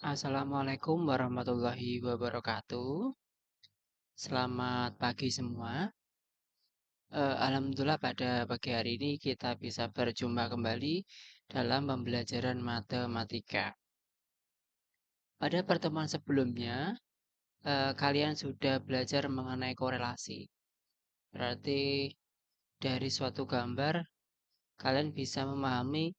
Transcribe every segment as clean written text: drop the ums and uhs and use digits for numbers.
Assalamualaikum warahmatullahi wabarakatuh. Selamat pagi semua. Alhamdulillah pada pagi hari ini kita bisa berjumpa kembali dalam pembelajaran matematika. Pada pertemuan sebelumnya, kalian sudah belajar mengenai korelasi. Berarti dari suatu gambar, kalian bisa memahami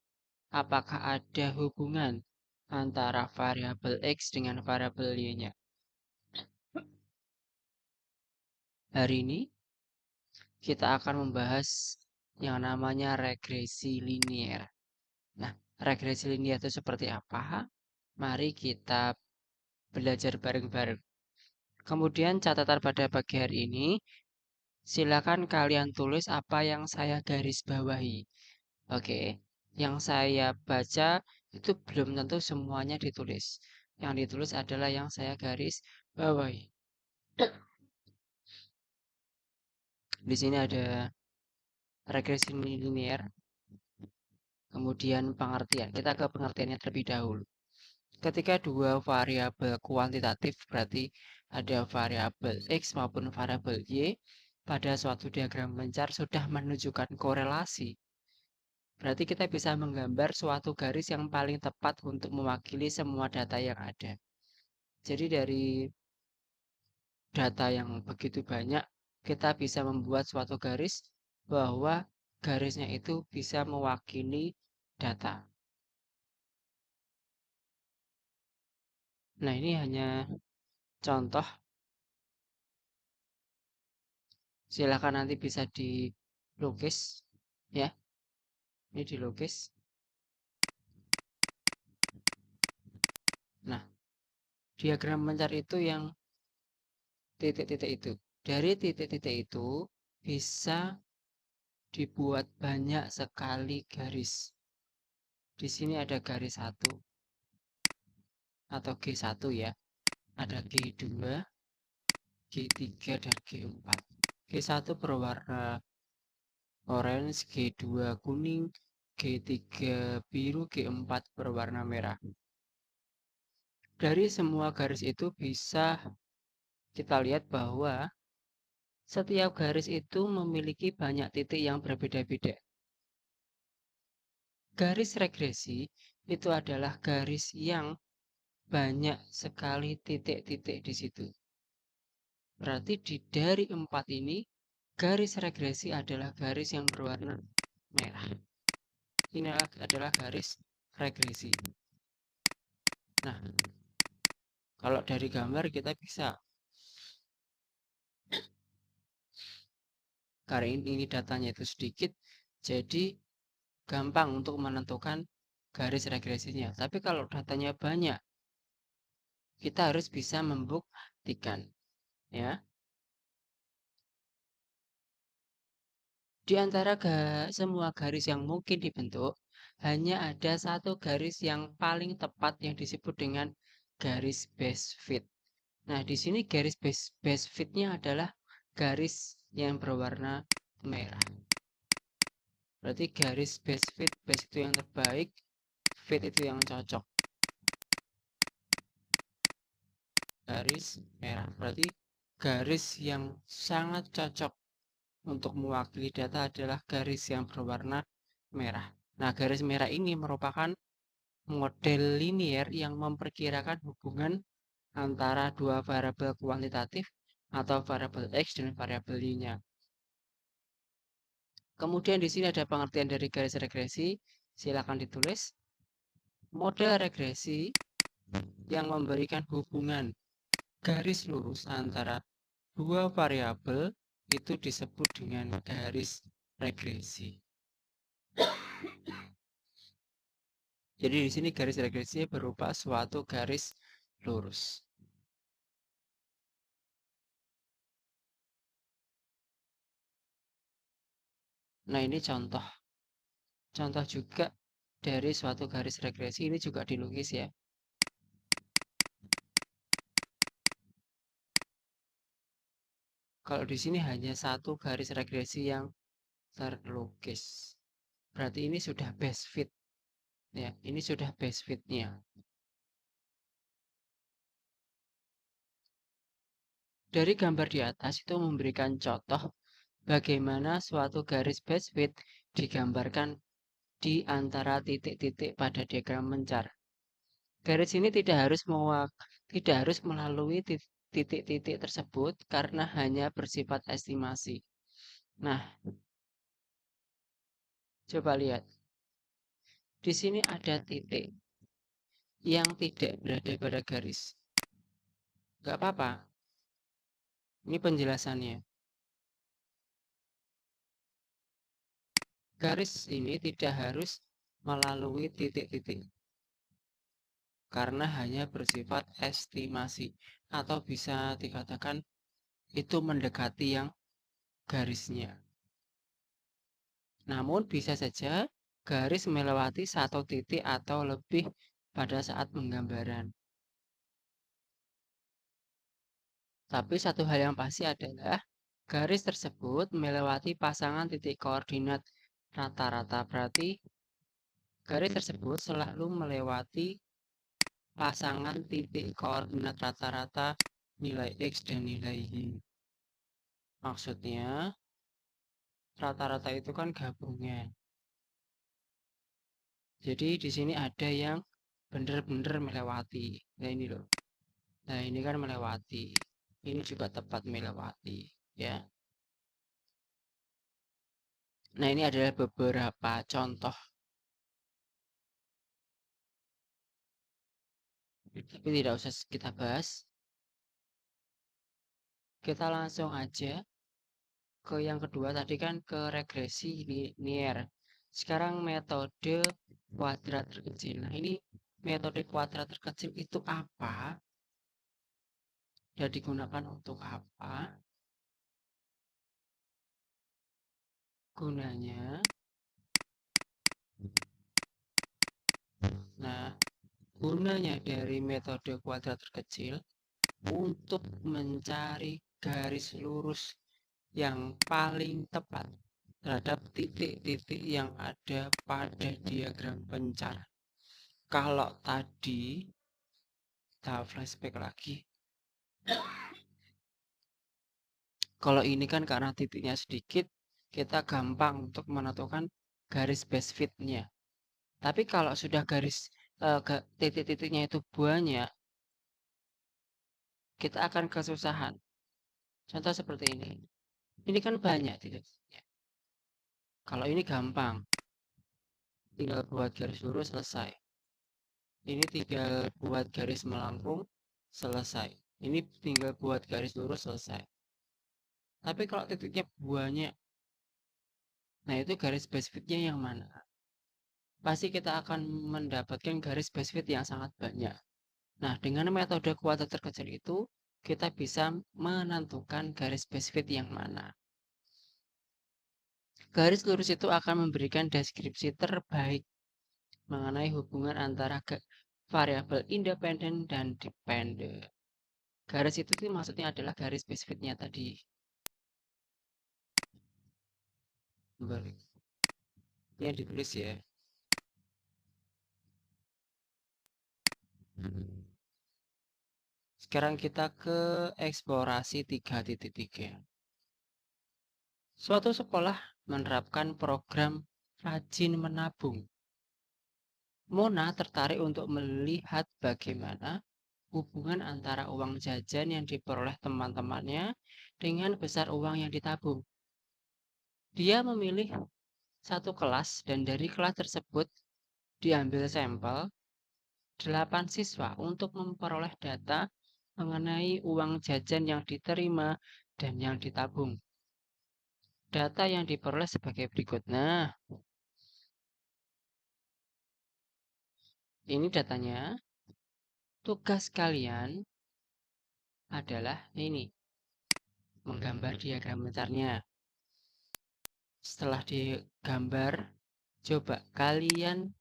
apakah ada hubungan antara variabel X dengan variabel Y-nya. Hari ini kita akan membahas yang namanya regresi linier. Nah, regresi linier itu seperti apa? Mari kita belajar bareng-bareng. Kemudian catatan pada pagi hari ini, silakan kalian tulis apa yang saya garis bawahi. Oke, yang saya baca itu belum tentu semuanya ditulis. Yang ditulis adalah yang saya garis bawahi. Di sini ada regresi linier, kemudian pengertian. Kita ke pengertiannya terlebih dahulu. Ketika dua variabel kuantitatif berarti ada variabel X maupun variabel Y pada suatu diagram mencar sudah menunjukkan korelasi. Berarti kita bisa menggambar suatu garis yang paling tepat untuk mewakili semua data yang ada. Jadi dari data yang begitu banyak, kita bisa membuat suatu garis bahwa garisnya itu bisa mewakili data. Nah, ini hanya contoh. Silakan nanti bisa dilukis ya. Ini dilukis. Nah, diagram mencar itu yang titik-titik itu. Dari titik-titik itu bisa dibuat banyak sekali garis. Di sini ada garis 1 atau G1 ya. Ada G2, G3 dan G4. G1 berwarna orange, G2 kuning, G3 biru, G4 berwarna merah. Dari semua garis itu bisa kita lihat bahwa setiap garis itu memiliki banyak titik yang berbeda-beda. Garis regresi itu adalah garis yang banyak sekali titik-titik di situ. Berarti dari 4 ini, garis regresi adalah garis yang berwarna merah. Ini adalah garis regresi. Nah, kalau dari gambar kita bisa, karena ini datanya itu sedikit, jadi gampang untuk menentukan garis regresinya. Tapi kalau datanya banyak, kita harus bisa membuktikan, ya. Di antara semua garis yang mungkin dibentuk, hanya ada satu garis yang paling tepat yang disebut dengan garis base fit. Nah, di sini garis base fitnya adalah garis yang berwarna merah. Berarti garis base itu yang terbaik, fit itu yang cocok. Garis merah, berarti garis yang sangat cocok untuk mewakili data adalah garis yang berwarna merah. Nah, garis merah ini merupakan model linier yang memperkirakan hubungan antara dua variabel kuantitatif atau variabel X dan variabel Y-nya. Kemudian di sini ada pengertian dari garis regresi. Silakan ditulis. Model regresi yang memberikan hubungan garis lurus antara dua variabel itu disebut dengan garis regresi. Jadi di sini garis regresi berupa suatu garis lurus. Nah, ini contoh. Contoh juga dari suatu garis regresi ini juga dilukis ya. Kalau di sini hanya satu garis regresi yang terlukis. Berarti ini sudah base fit. Ya, ini sudah base fitnya. Dari gambar di atas itu memberikan contoh bagaimana suatu garis base width digambarkan di antara titik-titik pada diagram mencar. Garis ini tidak harus melalui titik-titik tersebut karena hanya bersifat estimasi. Nah, coba lihat. Di sini ada titik yang tidak berada pada garis. Gak apa-apa. Ini penjelasannya. Garis ini tidak harus melalui titik-titik karena hanya bersifat estimasi atau bisa dikatakan itu mendekati yang garisnya. Namun bisa saja garis melewati satu titik atau lebih pada saat penggambaran. Tapi satu hal yang pasti adalah garis tersebut melewati pasangan titik koordinat rata-rata. Berarti garis tersebut selalu melewati pasangan titik koordinat rata-rata nilai X dan nilai Y. Maksudnya rata-rata itu kan gabungan. Jadi di sini ada yang benar-benar melewati. Nah ini loh. Nah ini kan melewati. Ini juga tepat melewati. Ya. Nah ini adalah beberapa contoh. Tapi tidak usah kita bahas. Kita langsung aja ke yang kedua. Tadi kan ke regresi linier. Sekarang metode kuadrat terkecil. Nah ini metode kuadrat terkecil itu apa? Dan digunakan untuk apa? Gunanya. Nah, gunanya dari metode kuadrat terkecil untuk mencari garis lurus yang paling tepat terhadap titik-titik yang ada pada diagram pencar. Kalau tadi kita flashback lagi. Kalau ini kan karena titiknya sedikit, kita gampang untuk menentukan garis base fitnya. Tapi kalau sudah garis titik-titiknya itu banyak, kita akan kesusahan. Contoh seperti ini. Ini kan banyak titiknya. Kalau ini gampang, tinggal buat garis lurus selesai. Ini tinggal buat garis melengkung selesai. Ini tinggal buat garis lurus selesai. Tapi kalau titiknya banyak, nah itu garis base fitnya yang mana? Pasti kita akan mendapatkan garis base fit yang sangat banyak. Nah, dengan metode kuadrat terkecil itu, kita bisa menentukan garis base fit yang mana. Garis lurus itu akan memberikan deskripsi terbaik mengenai hubungan antara variabel independen dan dependen. Garis itu maksudnya adalah garis base fitnya tadi. Balik. Ini ditulis ya. Sekarang kita ke eksplorasi 3.3. Suatu sekolah menerapkan program rajin menabung. Mona tertarik untuk melihat bagaimana hubungan antara uang jajan yang diperoleh teman-temannya dengan besar uang yang ditabung. Dia memilih satu kelas dan dari kelas tersebut diambil sampel 8 siswa untuk memperoleh data mengenai uang jajan yang diterima dan yang ditabung. Data yang diperoleh sebagai berikut. Nah, ini datanya. Tugas kalian adalah ini, menggambar diagram mencarnya. Setelah digambar, coba kalian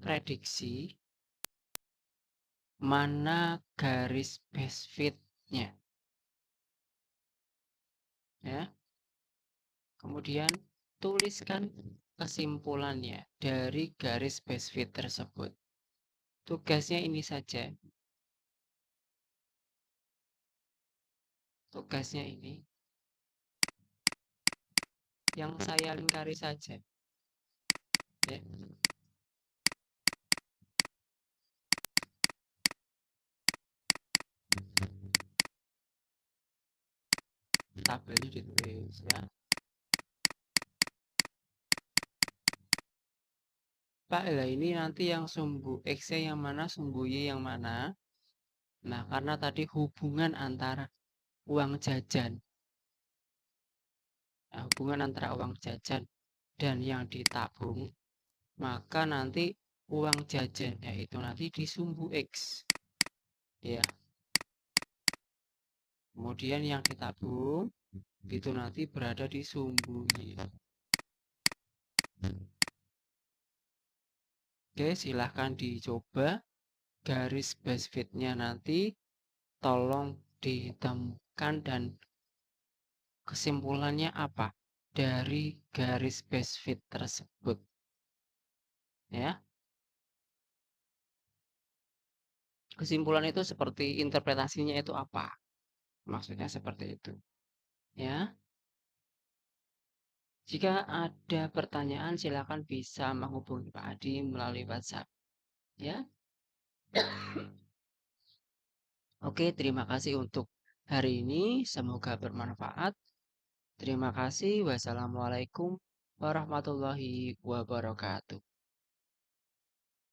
prediksi mana garis base fitnya. Ya. Kemudian tuliskan kesimpulannya dari garis base fit tersebut. Tugasnya ini saja. tugasnya ini yang saya lingkari saja ya. Tabelnya ditulis ya. Pak, lah ini nanti yang sumbu X-nya yang mana, sumbu Y yang mana? Nah, karena tadi hubungan antara uang jajan, nah, hubungan antara uang jajan dan yang ditabung, maka nanti uang jajannya itu nanti di sumbu X. Ya, kemudian yang ditabung itu nanti berada di sumbu Y. Oke, silahkan dicoba. Garis base fitnya nanti tolong ditemukan dan kesimpulannya apa dari garis base fit tersebut ya. Kesimpulan itu seperti interpretasinya itu apa? Maksudnya seperti itu ya. Jika ada pertanyaan silakan bisa menghubungi Pak Adi melalui WhatsApp ya. Oke, terima kasih untuk hari ini. Semoga bermanfaat. Terima kasih. Wassalamualaikum warahmatullahi wabarakatuh.